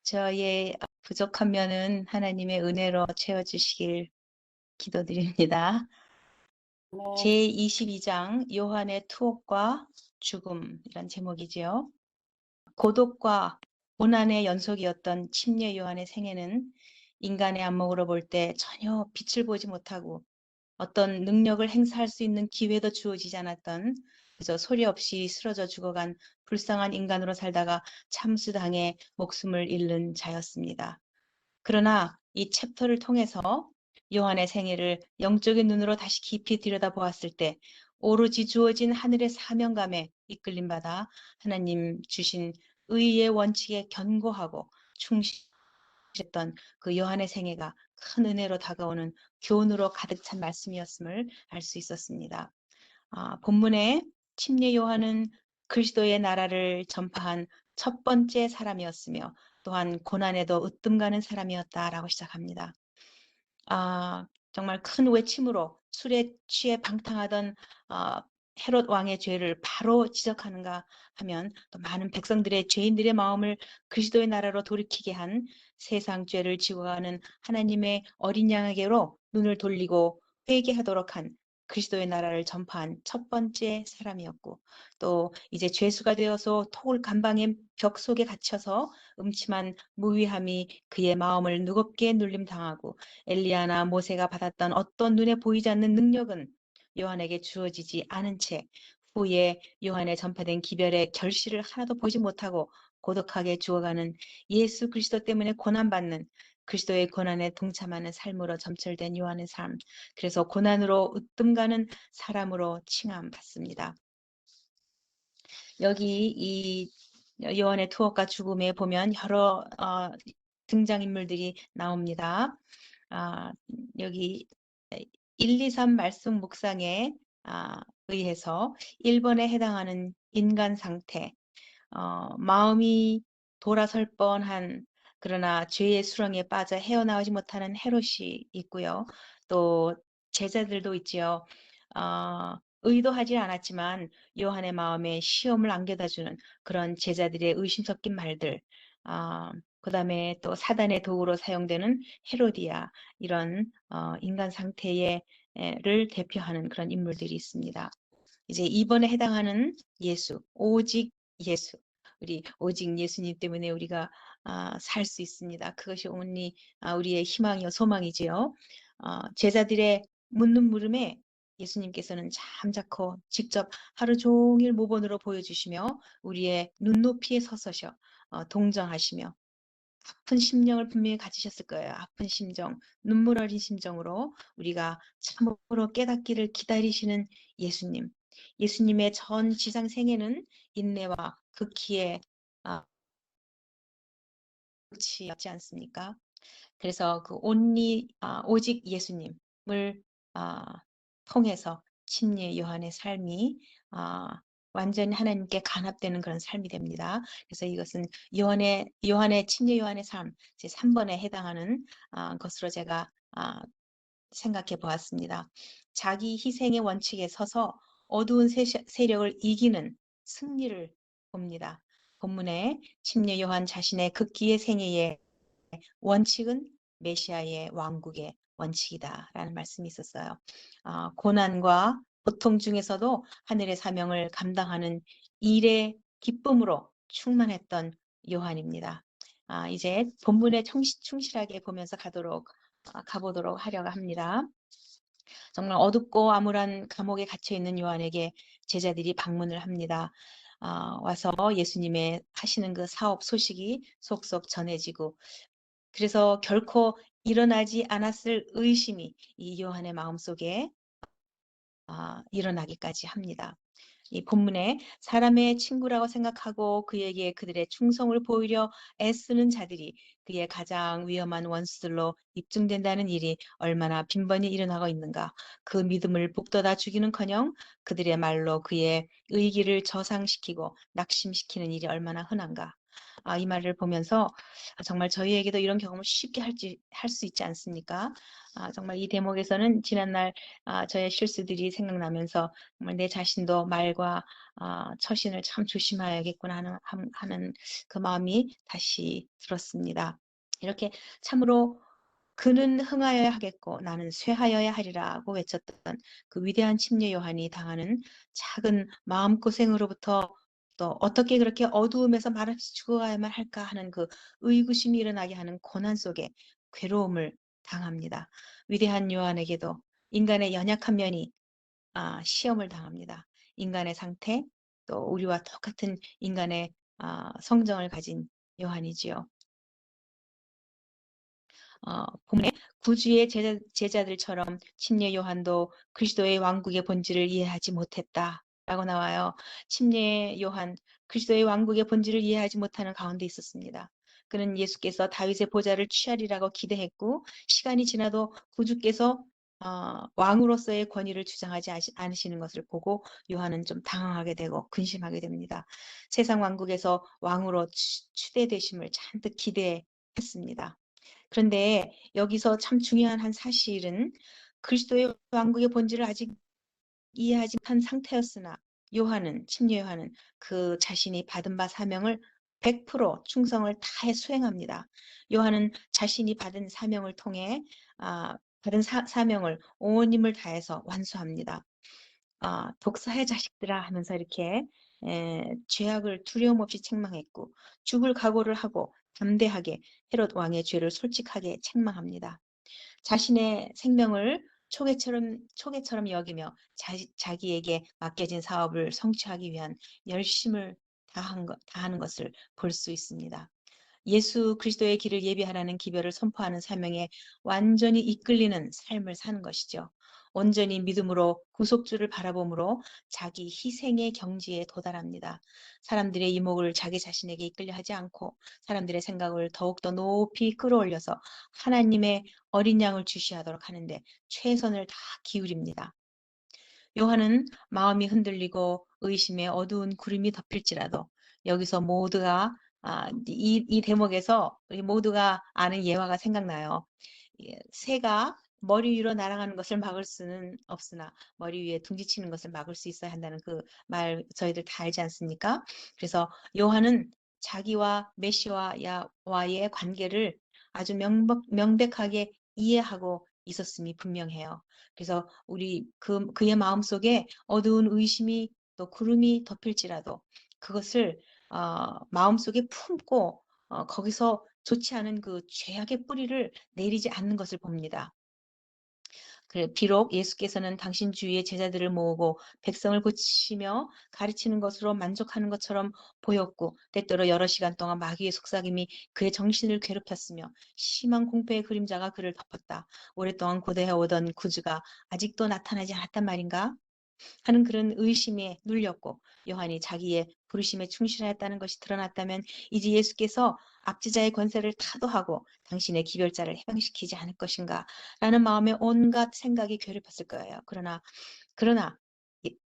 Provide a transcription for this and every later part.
저의 부족한 면은 하나님의 은혜로 채워주시길 기도드립니다. 네, 제22장 요한의 투옥과 죽음이란 제목이지요. 고독과 고난의 연속이었던 침례 요한의 생애는 인간의 안목으로 볼 때 전혀 빛을 보지 못하고 어떤 능력을 행사할 수 있는 기회도 주어지지 않았던 그저 소리 없이 쓰러져 죽어간 불쌍한 인간으로 살다가 참수당해 목숨을 잃는 자였습니다. 그러나 이 챕터를 통해서 요한의 생애를 영적인 눈으로 다시 깊이 들여다보았을 때 오로지 주어진 하늘의 사명감에 이끌림 받아 하나님 주신 의의 원칙에 견고하고 충실했던 그 요한의 생애가 큰 은혜로 다가오는 교훈으로 가득 찬 말씀이었음을 알 수 있었습니다. 본문에 침례 요한은 그리스도의 나라를 전파한 첫 번째 사람이었으며 또한 고난에도 으뜸 가는 사람이었다라고 시작합니다. 정말 큰 외침으로 술에 취해 방탕하던 헤롯 왕의 죄를 바로 지적하는가 하면 또 많은 백성들의 죄인들의 마음을 그리스도의 나라로 돌이키게 한 세상 죄를 지고 가는 하나님의 어린 양에게로 눈을 돌리고 회개하도록 한 그리스도의 나라를 전파한 첫 번째 사람이었고 또 이제 죄수가 되어서 토굴 감방의 벽 속에 갇혀서 음침한 무위함이 그의 마음을 무겁게 눌림당하고 엘리야나 모세가 받았던 어떤 눈에 보이지 않는 능력은 요한에게 주어지지 않은 채 후에 요한에 전파된 기별의 결실을 하나도 보지 못하고 고독하게 죽어가는 예수 그리스도 때문에 고난받는 그리스도의 고난에 동참하는 삶으로 점철된 요한의 삶. 그래서 고난으로 으뜸가는 사람으로 칭함받습니다. 여기 이 요한의 투옥과 죽음에 보면 여러 등장인물들이 나옵니다. 여기 1, 2, 3 말씀 묵상에 의해서 1번에 해당하는 인간 상태, 마음이 돌아설 뻔한 그러나 죄의 수렁에 빠져 헤어나오지 못하는 헤롯이 있고요. 또 제자들도 있지요. 의도하지 않았지만 요한의 마음에 시험을 안겨다주는 그런 제자들의 의심 섞인 말들, 그 다음에 또 사단의 도구로 사용되는 헤로디아, 이런 인간 상태를 대표하는 그런 인물들이 있습니다. 이제 2번에 해당하는 예수, 오직 예수. 우리 오직 예수님 때문에 우리가 살 수 있습니다. 그것이 우리의 희망이요 소망이지요. 제자들의 묻는 물음에 예수님께서는 잠자코 직접 하루 종일 모본으로 보여주시며 우리의 눈높이에 서서셔 동정하시며 아픈 심령을 분명히 가지셨을 거예요. 아픈 심정, 눈물 어린 심정으로 우리가 참으로 깨닫기를 기다리시는 예수님. 예수님의 전 지상 생애는 인내와 극희의 끝이었지 않습니까? 그래서 그 오직 예수님을 통해서 침례 요한의 삶이 완전히 하나님께 간합되는 그런 삶이 됩니다. 그래서 이것은 요한의 침례 요한의 삶 제 3번에 해당하는 것으로 제가 생각해 보았습니다. 자기 희생의 원칙에 서서 어두운 세력을 이기는 승리를 봅니다. 본문에 침례 요한 자신의 극기의 생애에 원칙은 메시아의 왕국의 원칙이다라는 말씀이 있었어요. 고난과 고통 중에서도 하늘의 사명을 감당하는 일의 기쁨으로 충만했던 요한입니다. 이제 본문에 충실하게 보면서 가보도록 하려고 합니다. 정말 어둡고 암울한 감옥에 갇혀 있는 요한에게 제자들이 방문을 합니다. 와서 예수님의 하시는 그 사업 소식이 속속 전해지고 그래서 결코 일어나지 않았을 의심이 이 요한의 마음속에 일어나기까지 합니다. 이 본문에 사람의 친구라고 생각하고 그에게 그들의 충성을 보이려 애쓰는 자들이 그의 가장 위험한 원수들로 입증된다는 일이 얼마나 빈번히 일어나고 있는가. 그 믿음을 북돋아 주기는커녕 그들의 말로 그의 의기를 저상시키고 낙심시키는 일이 얼마나 흔한가. 이 말을 보면서 정말 저희에게도 이런 경험을 쉽게 할 수 있지 않습니까? 정말 이 대목에서는 지난날 저의 실수들이 생각나면서 정말 내 자신도 말과 처신을 참 조심해야겠구나 하는 그 마음이 다시 들었습니다. 이렇게 참으로 그는 흥하여야 하겠고 나는 쇠하여야 하리라고 외쳤던 그 위대한 침례 요한이 당하는 작은 마음고생으로부터 또 어떻게 그렇게 어두움에서 말없이 죽어가야만 할까 하는 그 의구심이 일어나게 하는 고난 속에 괴로움을 당합니다. 위대한 요한에게도 인간의 연약한 면이 시험을 당합니다. 인간의 상태, 또 우리와 똑같은 인간의 성정을 가진 요한이지요. 본문에 구주의 제자들처럼 침례 요한도 그리스도의 왕국의 본질을 이해하지 못했다라고 나와요. 침례 요한, 그리스도의 왕국의 본질을 이해하지 못하는 가운데 있었습니다. 그는 예수께서 다윗의 보좌를 취하리라고 기대했고 시간이 지나도 구주께서 왕으로서의 권위를 주장하지 않으시는 것을 보고 요한은 좀 당황하게 되고 근심하게 됩니다. 세상 왕국에서 왕으로 추대되심을 잔뜩 기대했습니다. 그런데 여기서 참 중요한 한 사실은 그리스도의 왕국의 본질을 아직 이해하지 못한 상태였으나 침례 요한은 그 자신이 받은 바 사명을 100% 충성을 다해 수행합니다. 요한은 자신이 받은 사명을 통해 받은 사명을 온 힘을 다해서 완수합니다. 독사의 자식들아 하면서 이렇게 죄악을 두려움 없이 책망했고 죽을 각오를 하고 담대하게 헤롯 왕의 죄를 솔직하게 책망합니다. 자신의 생명을 초계처럼 여기며 자기에게 맡겨진 사업을 성취하기 위한 열심을 다하는 것을 볼 수 있습니다. 예수 그리스도의 길을 예비하라는 기별을 선포하는 사명에 완전히 이끌리는 삶을 사는 것이죠. 온전히 믿음으로 구속주를 바라봄으로 자기 희생의 경지에 도달합니다. 사람들의 이목을 자기 자신에게 이끌려 하지 않고 사람들의 생각을 더욱더 높이 끌어올려서 하나님의 어린 양을 주시하도록 하는데 최선을 다 기울입니다. 요한은 마음이 흔들리고 의심에 어두운 구름이 덮일지라도 여기서 모두가 이 대목에서 우리 모두가 아는 예화가 생각나요. 새가 머리 위로 날아가는 것을 막을 수는 없으나 머리 위에 둥지치는 것을 막을 수 있어야 한다는 그 말 저희들 다 알지 않습니까? 그래서 요한은 자기와 메시아와의 관계를 아주 명백하게 이해하고 있었음이 분명해요. 그래서 그의 마음속에 어두운 의심이 또 구름이 덮일지라도 그것을 마음속에 품고 거기서 좋지 않은 그 죄악의 뿌리를 내리지 않는 것을 봅니다. 비록 예수께서는 당신 주위의 제자들을 모으고 백성을 고치시며 가르치는 것으로 만족하는 것처럼 보였고 때때로 여러 시간 동안 마귀의 속삭임이 그의 정신을 괴롭혔으며 심한 공포의 그림자가 그를 덮었다. 오랫동안 고대해오던 구주가 아직도 나타나지 않았단 말인가? 하는 그런 의심에 눌렸고 요한이 자기의 부르심에 충실하였다는 것이 드러났다면 이제 예수께서 압제자의 권세를 타도하고 당신의 기별자를 해방시키지 않을 것인가 라는 마음에 온갖 생각이 괴롭혔을 거예요. 그러나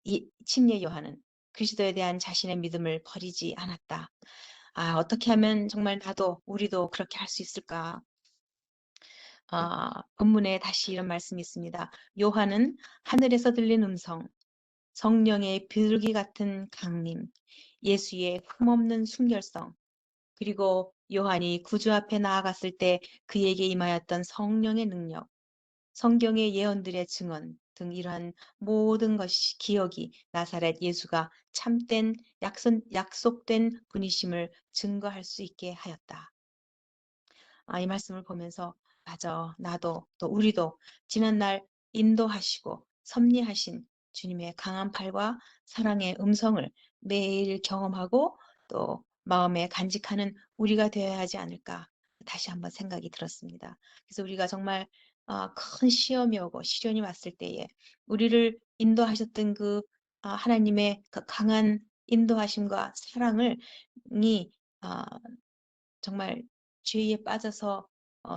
이 침례 요한은 그리스도에 대한 자신의 믿음을 버리지 않았다. 어떻게 하면 정말 우리도 그렇게 할 수 있을까? 본문에 다시 이런 말씀이 있습니다. 요한은 하늘에서 들린 음성, 성령의 비둘기 같은 강림, 예수의 흠없는 순결성, 그리고 요한이 구주 앞에 나아갔을 때 그에게 임하였던 성령의 능력, 성경의 예언들의 증언 등 이러한 모든 것이 기억이 나사렛 예수가 참된 약속된 분이심을 증거할 수 있게 하였다. 이 말씀을 보면서 맞아, 나도 또 우리도 지난날 인도하시고 섭리하신 주님의 강한 팔과 사랑의 음성을 매일 경험하고 또 마음에 간직하는 우리가 되어야 하지 않을까 다시 한번 생각이 들었습니다. 그래서 우리가 정말 큰 시험이 오고 시련이 왔을 때에 우리를 인도하셨던 그 하나님의 그 강한 인도하심과 사랑을 정말 죄에 빠져서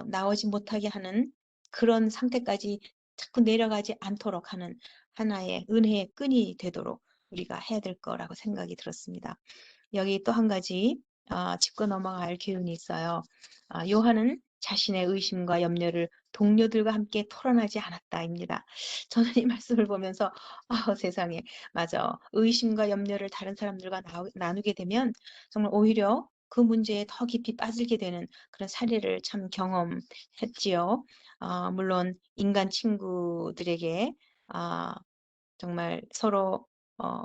나오지 못하게 하는 그런 상태까지 자꾸 내려가지 않도록 하는 하나의 은혜의 끈이 되도록 우리가 해야 될 거라고 생각이 들었습니다. 여기 또 한 가지 짚고 넘어갈 기운이 있어요. 요한은 자신의 의심과 염려를 동료들과 함께 토론하지 않았다입니다. 저는 이 말씀을 보면서 세상에 맞아. 의심과 염려를 다른 사람들과 나누게 되면 정말 오히려 그 문제에 더 깊이 빠지게 되는 그런 사례를 참 경험했지요. 물론 인간 친구들에게 정말 서로 어,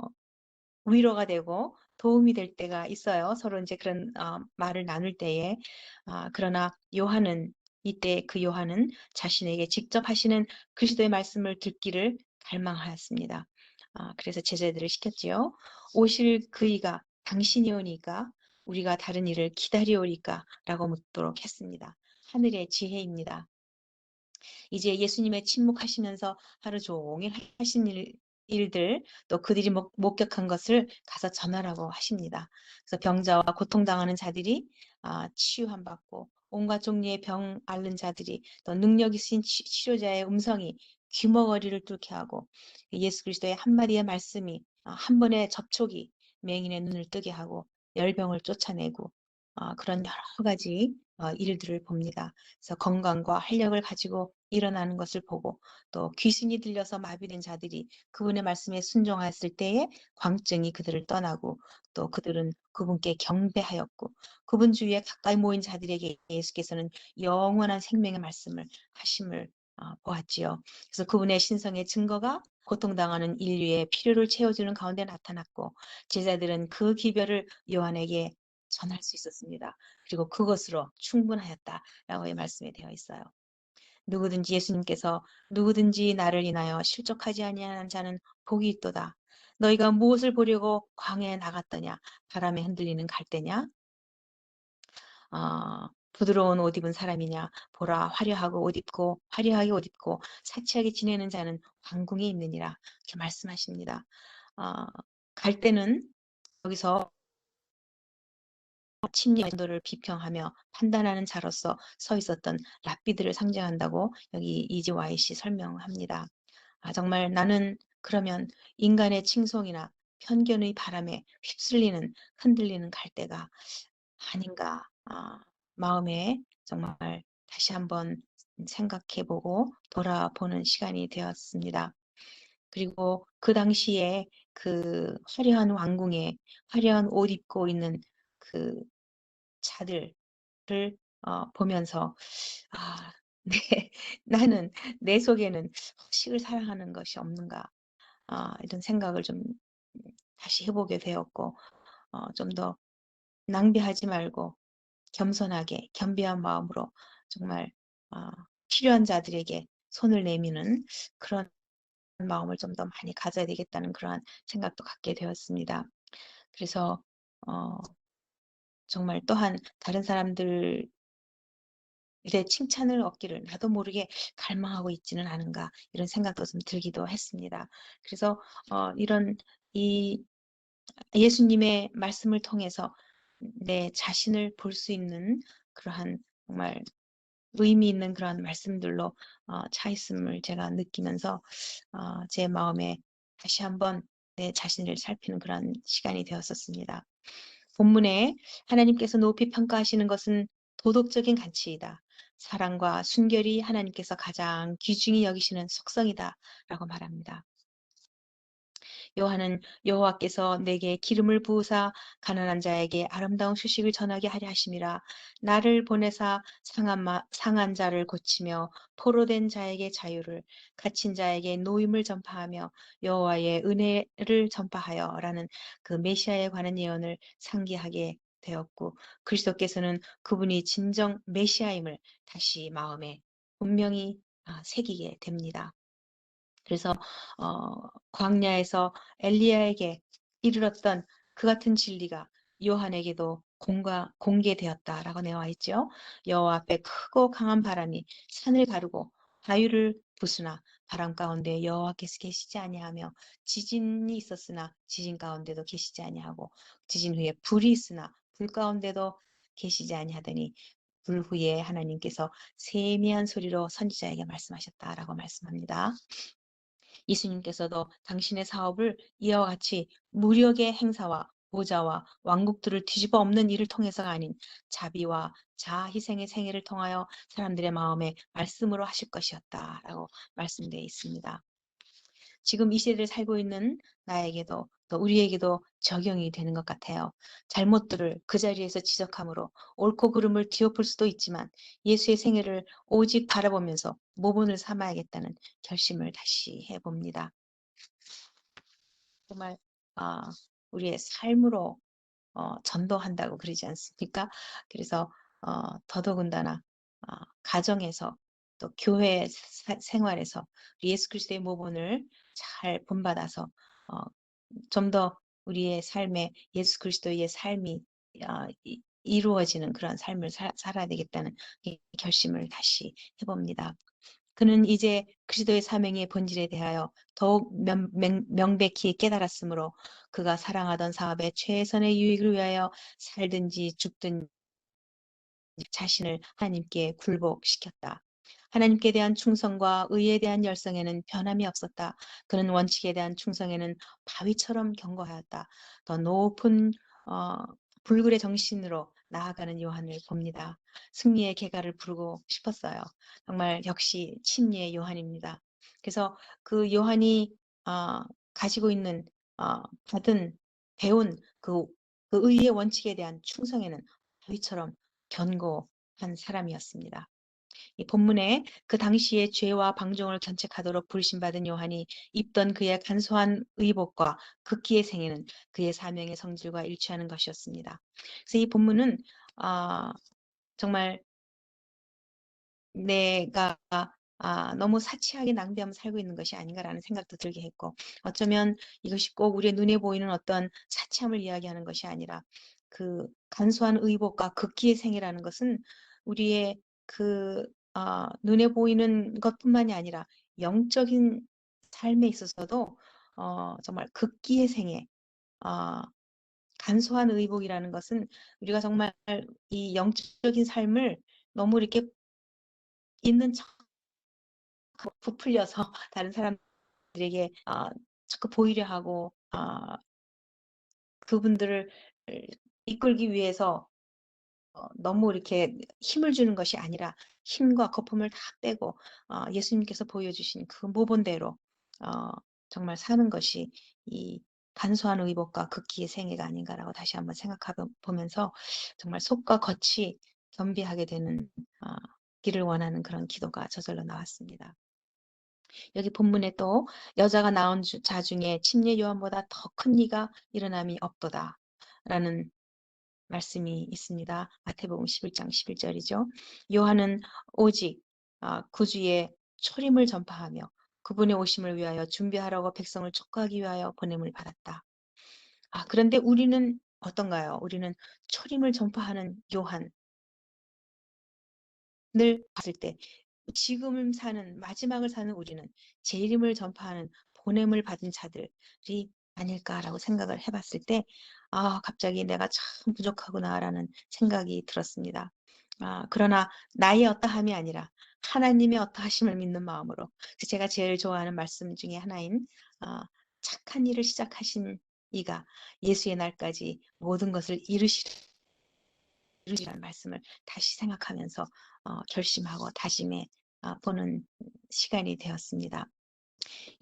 위로가 되고 도움이 될 때가 있어요. 서로 이제 그런 말을 나눌 때에. 그러나 요한은 이때 그 요한은 자신에게 직접 하시는 그리스도의 말씀을 듣기를 갈망하였습니다. 그래서 제자들을 시켰지요. 오실 그이가 당신이 오니까 우리가 다른 일을 기다리오리까? 라고 묻도록 했습니다. 하늘의 지혜입니다. 이제 예수님의 침묵하시면서 하루 종일 하신 일들, 또 그들이 목격한 것을 가서 전하라고 하십니다. 그래서 병자와 고통당하는 자들이 치유함 받고, 온갖 종류의 병 앓는 자들이, 또 능력 있으신 치료자의 음성이 귀머거리를 뚫게 하고, 예수 그리스도의 한마디의 말씀이 한 번의 접촉이 맹인의 눈을 뜨게 하고 열병을 쫓아내고, 그런 여러 가지 일들을 봅니다. 그래서 건강과 활력을 가지고 일어나는 것을 보고, 또 귀신이 들려서 마비된 자들이 그분의 말씀에 순종하였을 때에 광증이 그들을 떠나고, 또 그들은 그분께 경배하였고, 그분 주위에 가까이 모인 자들에게 예수께서는 영원한 생명의 말씀을 하심을 보았지요. 그래서 그분의 신성의 증거가 고통당하는 인류의 필요를 채워주는 가운데 나타났고, 제자들은 그 기별을 요한에게 전할 수 있었습니다. 그리고 그것으로 충분하였다라고 이 말씀에 되어 있어요. 누구든지 예수님께서 누구든지 나를 인하여 실족하지 아니하는 자는 복이 있도다. 너희가 무엇을 보려고 광야에 나갔더냐? 바람에 흔들리는 갈대냐? 부드러운 옷 입은 사람이냐? 보라, 화려하고 옷 입고 화려하게 옷 입고 사치하게 지내는 자는 왕궁에 있느니라. 이렇게 말씀하십니다. 갈대는 여기서 침례 전도를 비평하며 판단하는 자로서 서 있었던 랍비들을 상징한다고 여기 EGYC 설명합니다. 정말 나는 그러면 인간의 칭송이나 편견의 바람에 휩쓸리는 흔들리는 갈대가 아닌가, 마음에 정말 다시 한번 생각해보고 돌아보는 시간이 되었습니다. 그리고 그 당시에 그 화려한 왕궁에 화려한 옷 입고 있는 그 자들을 보면서 네, 나는 내 속에는 허식을 사랑하는 것이 없는가, 이런 생각을 좀 다시 해보게 되었고, 좀 더 낭비하지 말고 겸손하게 겸비한 마음으로 정말 필요한 자들에게 손을 내미는 그런 마음을 좀 더 많이 가져야 되겠다는 그러한 생각도 갖게 되었습니다. 그래서 정말 또한 다른 사람들의 칭찬을 얻기를 나도 모르게 갈망하고 있지는 않은가, 이런 생각도 좀 들기도 했습니다. 그래서 이런 이 예수님의 말씀을 통해서 내 자신을 볼 수 있는 그러한 정말 의미 있는 그런 말씀들로 차 있음을 제가 느끼면서 제 마음에 다시 한번 내 자신을 살피는 그런 시간이 되었었습니다. 본문에 하나님께서 높이 평가하시는 것은 도덕적인 가치이다. 사랑과 순결이 하나님께서 가장 귀중히 여기시는 속성이다 라고 말합니다. 요한은 여호와께서 내게 기름을 부으사 가난한 자에게 아름다운 소식을 전하게 하려 하심이라. 나를 보내사 상한 자를 고치며 포로된 자에게 자유를, 갇힌 자에게 노임을 전파하며 여호와의 은혜를 전파하여라는 그 메시아에 관한 예언을 상기하게 되었고, 그리스도께서는 그분이 진정 메시아임을 다시 마음에 분명히 새기게 됩니다. 그래서 광야에서 엘리야에게 이르렀던 그 같은 진리가 요한에게도 공개되었다라고 되어 있죠. 여호와 앞에 크고 강한 바람이 산을 가르고 바위를 부수나 바람 가운데 여호와께서 계시지 아니하며, 지진이 있었으나 지진 가운데도 계시지 아니하고 지진 후에 불이 있으나 불 가운데도 계시지 아니하더니 불 후에 하나님께서 세미한 소리로 선지자에게 말씀하셨다라고 말씀합니다. 예수님께서도 당신의 사업을 이와 같이 무력의 행사와 보좌와 왕국들을 뒤집어 엎는 일을 통해서가 아닌 자비와 자아 희생의 생애를 통하여 사람들의 마음에 말씀으로 하실 것이었다라고 말씀되어 있습니다. 지금 이 시대를 살고 있는 나에게도 또 우리에게도 적용이 되는 것 같아요. 잘못들을 그 자리에서 지적함으로 옳고 그름을 뒤엎을 수도 있지만 예수의 생애를 오직 바라보면서 모본을 삼아야겠다는 결심을 다시 해봅니다. 정말 우리의 삶으로 전도한다고 그러지 않습니까? 그래서 더더군다나 가정에서 또 교회 생활에서 예수 그리스도의 모본을 잘 본받아서 좀 더 우리의 삶에 예수 그리스도의 삶이 이루어지는 그런 삶을 살아야 되겠다는 결심을 다시 해봅니다. 그는 이제 그리스도의 사명의 본질에 대하여 더욱 명백히 깨달았으므로 그가 사랑하던 사업의 최선의 유익을 위하여 살든지 죽든지 자신을 하나님께 굴복시켰다. 하나님께 대한 충성과 의에 대한 열성에는 변함이 없었다. 그는 원칙에 대한 충성에는 바위처럼 견고하였다. 더 높은 불굴의 정신으로 나아가는 요한을 봅니다. 승리의 개가를 부르고 싶었어요. 정말 역시 친리의 요한입니다. 그래서 그 요한이 가지고 있는 받은 배운 그 의의 원칙에 대한 충성에는 바위처럼 견고한 사람이었습니다. 이 본문에 그 당시의 죄와 방종을 견책하도록 부르심받은 요한이 입던 그의 간소한 의복과 극기의 생애는 그의 사명의 성질과 일치하는 것이었습니다. 그래서 이 본문은 정말 내가 너무 사치하게 낭비하며 살고 있는 것이 아닌가라는 생각도 들게 했고, 어쩌면 이것이 꼭 우리의 눈에 보이는 어떤 사치함을 이야기하는 것이 아니라 그 간소한 의복과 극기의 생애라는 것은 우리의 그 눈에 보이는 것뿐만이 아니라 영적인 삶에 있어서도 정말 극기의 생애, 간소한 의복이라는 것은 우리가 정말 이 영적인 삶을 너무 이렇게 있는 척 부풀려서 다른 사람들에게 자꾸 보이려 하고 그분들을 이끌기 위해서 너무 이렇게 힘을 주는 것이 아니라 힘과 거품을 다 빼고 예수님께서 보여주신 그 모본대로 정말 사는 것이 이 간소한 의복과 극기의 생애가 아닌가라고 다시 한번 생각해 보면서 정말 속과 겉이 겸비하게 되는 길을 원하는 그런 기도가 저절로 나왔습니다. 여기 본문에 또 여자가 낳은 자 중에 침례 요한보다 더 큰 이가 일어남이 없도다 라는 말씀이 있습니다. 마태복음 11장 11절이죠. 요한은 오직 구주의 초림을 전파하며 그분의 오심을 위하여 준비하라고 백성을 촉구하기 위하여 보냄을 받았다. 그런데 우리는 어떤가요? 우리는 초림을 전파하는 요한을 봤을 때 지금 사는 마지막을 사는 우리는 재림을 전파하는 보냄을 받은 자들이 아닐까라고 생각을 해봤을 때 갑자기 내가 참 부족하구나라는 생각이 들었습니다. 그러나 나의 어떠함이 아니라 하나님의 어떠하심을 믿는 마음으로 제가 제일 좋아하는 말씀 중에 하나인 착한 일을 시작하신 이가 예수의 날까지 모든 것을 이루시라는 말씀을 다시 생각하면서 결심하고 다짐해 보는 시간이 되었습니다.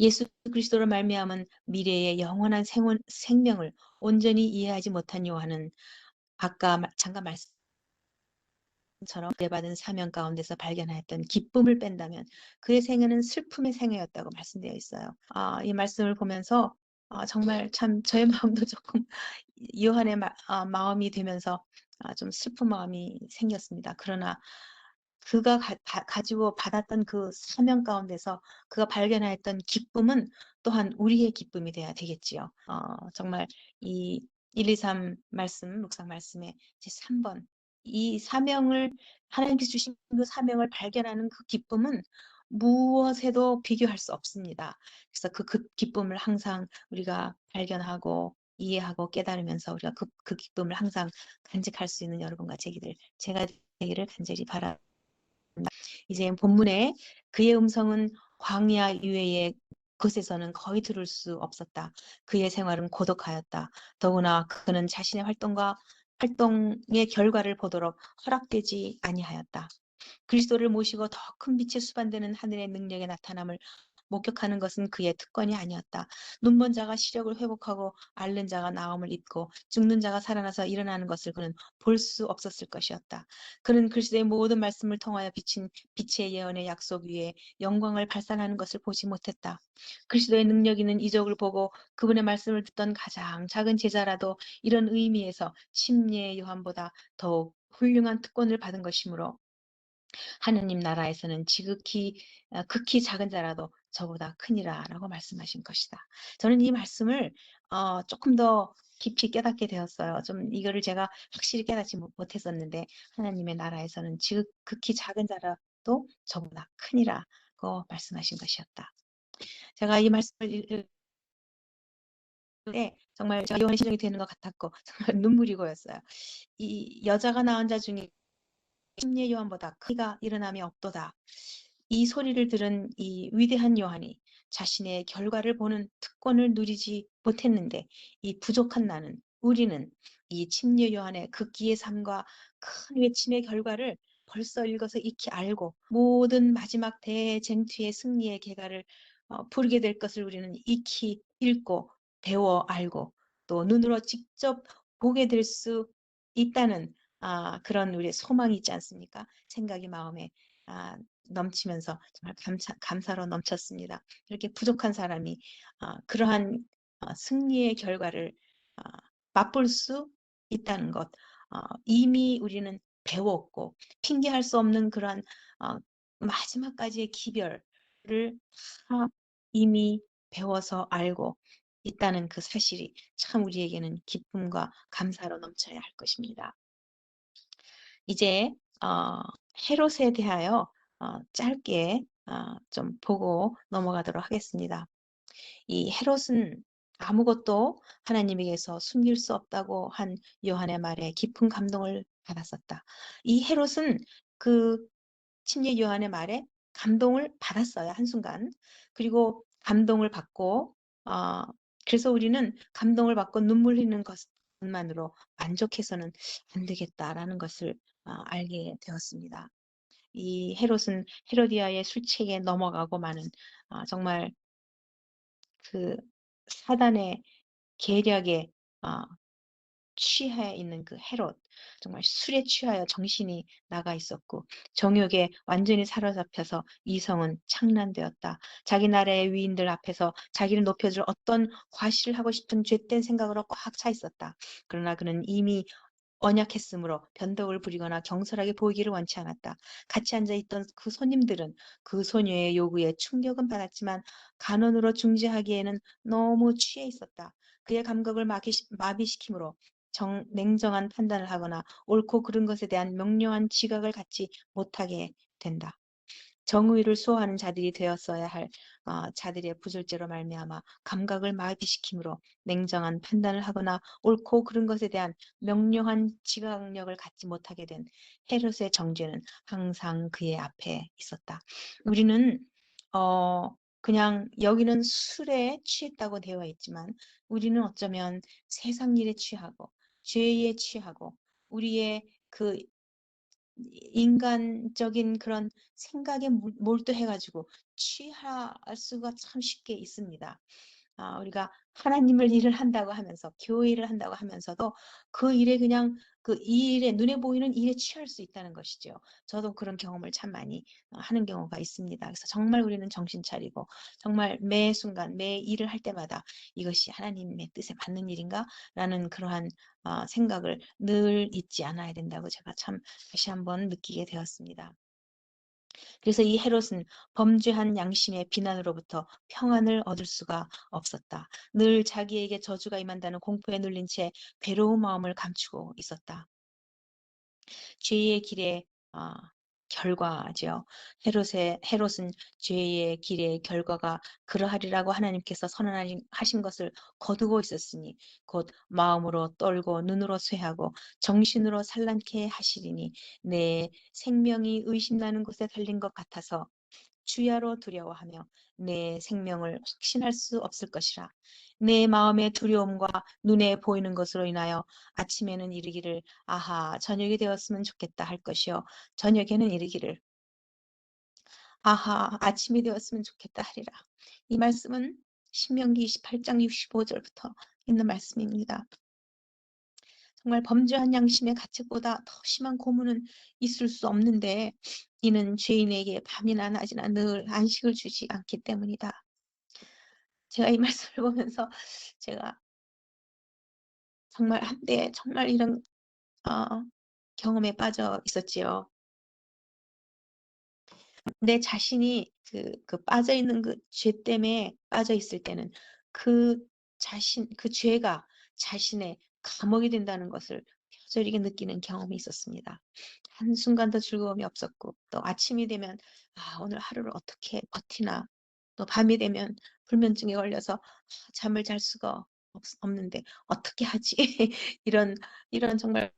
예수 그리스도로 말미암은 미래의 영원한 생명을 온전히 이해하지 못한 요한은 아까 잠깐 말씀처럼 받은 사명 가운데서 발견하였던 기쁨을 뺀다면 그의 생애는 슬픔의 생애였다고 말씀되어 있어요. 이 말씀을 보면서 정말 참 저의 마음도 조금 요한의 마음이 되면서 좀 슬픈 마음이 생겼습니다. 그러나 그가 가지고 받았던 그 사명 가운데서 그가 발견하였던 기쁨은 또한 우리의 기쁨이 돼야 되겠지요. 정말 이 1, 2, 3 말씀, 묵상 말씀의 제 3번 이 사명을 하나님께서 주신 그 사명을 발견하는 그 기쁨은 무엇에도 비교할 수 없습니다. 그래서 그 기쁨을 항상 우리가 발견하고 이해하고 깨달으면서 우리가 그 기쁨을 항상 간직할 수 있는 여러분과 제가 되기를 간절히 바랍니다. 이제 본문에 그의 음성은 광야 유해의 그곳에서는 거의 들을 수 없었다. 그의 생활은 고독하였다. 더구나 그는 자신의 활동의 결과를 보도록 허락되지 아니하였다. 그리스도를 모시고 더 큰 빛에 수반되는 하늘의 능력의 나타남을 목격하는 것은 그의 특권이 아니었다. 눈먼 자가 시력을 회복하고 앓는 자가 나음을 입고 죽는 자가 살아나서 일어나는 것을 그는 볼 수 없었을 것이었다. 그는 그리스도의 모든 말씀을 통하여 비친 빛의 예언의 약속 위에 영광을 발산하는 것을 보지 못했다. 그리스도의 능력 있는 이적을 보고 그분의 말씀을 듣던 가장 작은 제자라도 이런 의미에서 침례의 요한보다 더욱 훌륭한 특권을 받은 것이므로 하느님 나라에서는 극히 작은 자라도 저보다 크니라라고 말씀하신 것이다. 저는 이 말씀을 조금 더 깊이 깨닫게 되었어요. 좀 이거를 제가 확실히 깨닫지 못했었는데 하나님의 나라에서는 극히 작은 자라도 저보다 크니라고 말씀하신 것이었다. 제가 이 말씀을 읽을 때 정말 제가 요한의 심정이 되는 것 같았고 정말 눈물이 고였어요. 이 여자가 낳은 자 중에 침례 요한보다 크기가 일어남이 없도다. 이 소리를 들은 이 위대한 요한이 자신의 결과를 보는 특권을 누리지 못했는데 이 부족한 나는, 우리는 이 침례 요한의 극기의 삶과 큰 외침의 결과를 벌써 읽어서 익히 알고 모든 마지막 대쟁투의 승리의 계가를 부르게 될 것을 우리는 익히 읽고 배워 알고 또 눈으로 직접 보게 될 수 있다는 그런 우리의 소망이 있지 않습니까? 생각이 마음에 넘치면서 정말 감사로 넘쳤습니다. 이렇게 부족한 사람이 그러한 승리의 결과를 맛볼 수 있다는 것, 이미 우리는 배웠고 핑계할 수 없는 그러한 마지막까지의 기별을 다 이미 배워서 알고 있다는 그 사실이 참 우리에게는 기쁨과 감사로 넘쳐야 할 것입니다. 이제 헤롯에 대하여 짧게 좀 보고 넘어가도록 하겠습니다. 이 헤롯은 아무것도 하나님에게서 숨길 수 없다고 한 요한의 말에 깊은 감동을 받았었다. 이 헤롯은 그 침례 요한의 말에 감동을 받았어요, 한순간. 그리고 감동을 받고 그래서 우리는 감동을 받고 눈물 흘리는 것만으로 만족해서는 안 되겠다라는 것을 알게 되었습니다. 이 헤롯은 헤로디아의 술책에 넘어가고 마는 정말 그 사단의 계략에 취해 있는 그 헤롯, 정말 술에 취하여 정신이 나가 있었고 정욕에 완전히 사로잡혀서 이성은 창란되었다. 자기 나라의 위인들 앞에서 자기를 높여줄 어떤 과시를 하고 싶은 죄된 생각으로 꽉 차 있었다. 그러나 그는 이미 언약했으므로 변덕을 부리거나 경솔하게 보이기를 원치 않았다. 같이 앉아있던 그 손님들은 그 소녀의 요구에 충격은 받았지만 간언으로 중재하기에는 너무 취해 있었다. 그의 감각을 마비시키므로 냉정한 판단을 하거나 옳고 그른 것에 대한 명료한 지각을 갖지 못하게 된다. 정의를 수호하는 자들이 되었어야 할 자들의 부절제로 말미암아 감각을 마비시키므로 냉정한 판단을 하거나 옳고 그른 것에 대한 명료한 지각력을 갖지 못하게 된 헤롯의 정죄는 항상 그의 앞에 있었다. 우리는 그냥 여기는 술에 취했다고 되어 있지만 우리는 어쩌면 세상 일에 취하고 죄에 취하고 우리의 그 인간적인 그런 생각에 몰두해가지고 취할 수가 참 쉽게 있습니다. 우리가 하나님을 일을 한다고 하면서 교회 일을 한다고 하면서도 그 일에 그냥 이 일에 눈에 보이는 일에 취할 수 있다는 것이죠. 저도 그런 경험을 참 많이 하는 경우가 있습니다. 그래서 정말 우리는 정신 차리고 정말 매 순간 매 일을 할 때마다 이것이 하나님의 뜻에 맞는 일인가? 라는 그러한 생각을 늘 잊지 않아야 된다고 제가 참 다시 한번 느끼게 되었습니다. 그래서 이 헤롯은 범죄한 양심의 비난으로부터 평안을 얻을 수가 없었다. 늘 자기에게 저주가 임한다는 공포에 눌린 채 괴로운 마음을 감추고 있었다. 죄의 길의 결과죠. 헤롯은 죄의 길의 결과가 그러하리라고 하나님께서 선언하신 것을 거두고 있었으니 곧 마음으로 떨고 눈으로 쇠하고 정신으로 산란케 하시리니 내 생명이 의심나는 곳에 달린 것 같아서 주야로 두려워하며 내 생명을 확신할 수 없을 것이라. 내 마음의 두려움과 눈에 보이는 것으로 인하여 아침에는 이르기를 아하 저녁이 되었으면 좋겠다 할 것이요 저녁에는 이르기를 아하 아침이 되었으면 좋겠다 하리라. 이 말씀은 신명기 28장 65절부터 있는 말씀입니다. 정말 범죄한 양심의 가책보다 더 심한 고문은 있을 수 없는데 이는 죄인에게 밤이나 낮이나 늘 안식을 주지 않기 때문이다. 제가 이 말씀을 보면서 제가 정말 한때 정말 이런 경험에 빠져 있었지요. 내 자신이 그 빠져 있는 그 죄 때문에 빠져 있을 때는 그 그 죄가 자신의 감옥이 된다는 것을 뼈저리게 느끼는 경험이 있었습니다. 한순간도 즐거움이 없었고 또 아침이 되면 오늘 하루를 어떻게 버티나 또 밤이 되면 불면증에 걸려서 잠을 잘 수가 없는데 어떻게 하지? 이런 정말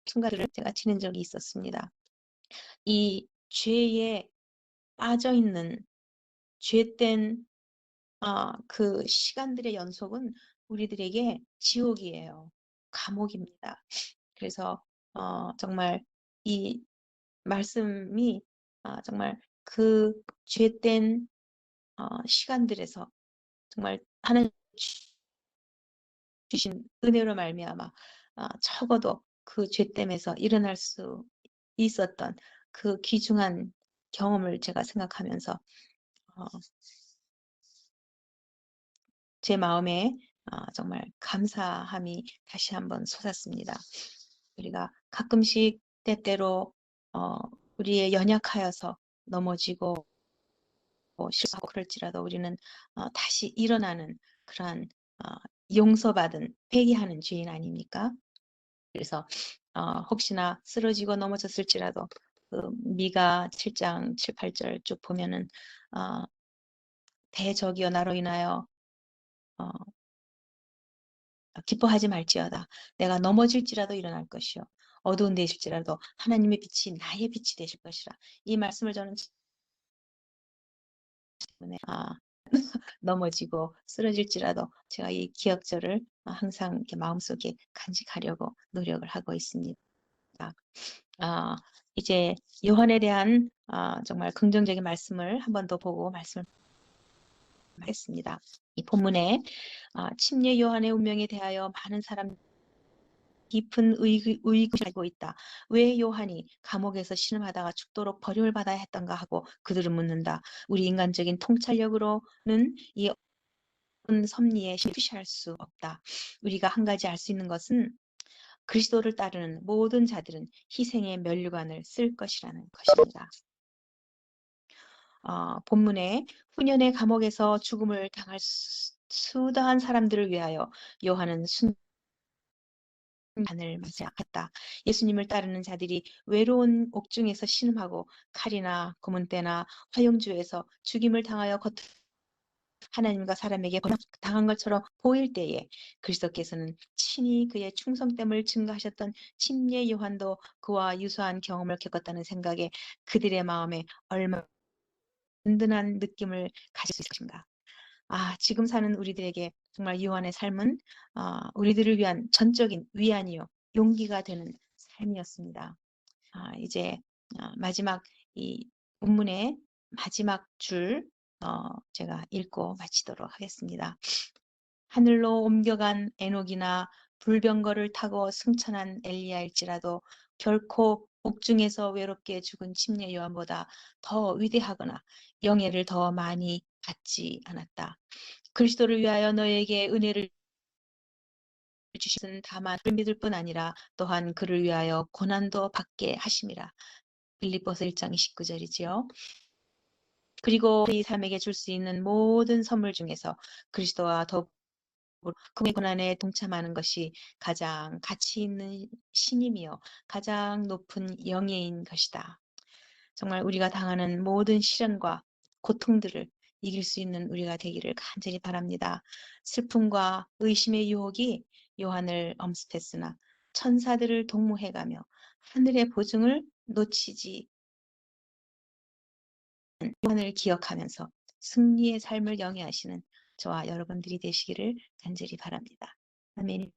순간들을 제가 지낸 적이 있었습니다. 이 죄에 빠져 있는 죄된 그 시간들의 연속은 우리들에게 지옥이에요. 감옥입니다. 그래서 정말 이 말씀이 정말 그 죄된 시간들에서 정말 하나님 주신 은혜로 말미암아 적어도 그 죄됨에서 일어날 수 있었던 그 귀중한 경험을 제가 생각하면서 어, 제 마음에 정말 감사함이 다시 한번 솟았습니다. 우리가 가끔씩 때때로 우리의 연약하여서 넘어지고 실수하고 그럴지라도 우리는 다시 일어나는 그러한 용서받은 회개하는 죄인 아닙니까? 그래서 혹시나 쓰러지고 넘어졌을지라도 그 미가 7장 7, 8절 쭉 보면은 대적이여 나로 인하여 기뻐하지 말지어다. 내가 넘어질지라도 일어날 것이요. 어두운 데 있을지라도 하나님의 빛이 나의 빛이 되실 것이라. 이 말씀을 저는 때문에 넘어지고 쓰러질지라도 제가 이 기억절을 항상 이렇게 마음속에 간직하려고 노력을 하고 있습니다. 이제 요한에 대한 정말 긍정적인 말씀을 한 번 더 보고 말씀을 하겠습니다. 이 본문에 침례 요한의 운명에 대하여 많은 사람 깊은 의구심을 가지고 있다. 왜 요한이 감옥에서 신음하다가 죽도록 버림을 받아야 했던가 하고 그들은 묻는다. 우리 인간적인 통찰력으로는 이 섭리에 실시할 수 없다. 우리가 한 가지 알 수 있는 것은 그리스도를 따르는 모든 자들은 희생의 면류관을 쓸 것이라는 것입니다. 본문에 후년의 감옥에서 죽음을 당할 수다한 사람들을 위하여 요한은 순간을 맞이했다. 예수님을 따르는 자들이 외로운 옥중에서 신음하고 칼이나 고문대나 화용주에서 죽임을 당하여 하나님과 사람에게 당한 것처럼 보일 때에 그리스도께서는 친히 그의 충성됨을 증거하셨던 침례 요한도 그와 유사한 경험을 겪었다는 생각에 그들의 마음에 얼마나 든든한 느낌을 가질 수 있을 것인가. 지금 사는 우리들에게 정말 요한의 삶은 우리들을 위한 전적인 위안이요 용기가 되는 삶이었습니다. 이제 마지막 이 본문의 마지막 줄 제가 읽고 마치도록 하겠습니다. 하늘로 옮겨간 에녹이나 불병거를 타고 승천한 엘리야일지라도 결코 옥중에서 외롭게 죽은 침례 요한보다 더 위대하거나 영예를 더 많이 받지 않았다. 그리스도를 위하여 너에게 은혜를 주시는 다만 그를 믿을 뿐 아니라 또한 그를 위하여 고난도 받게 하심이라. 빌립보서 1장 29절이지요. 그리고 이 사람에게 줄 수 있는 모든 선물 중에서 그리스도와 더불어 그의 고난에 동참하는 것이 가장 가치 있는 신임이요 가장 높은 영예인 것이다. 정말 우리가 당하는 모든 시련과 고통들을 이길 수 있는 우리가 되기를 간절히 바랍니다. 슬픔과 의심의 유혹이 요한을 엄습했으나 천사들을 동무해가며 하늘의 보증을 놓치지 요한을 기억하면서 승리의 삶을 영위하시는 저와 여러분들이 되시기를 간절히 바랍니다. 아멘.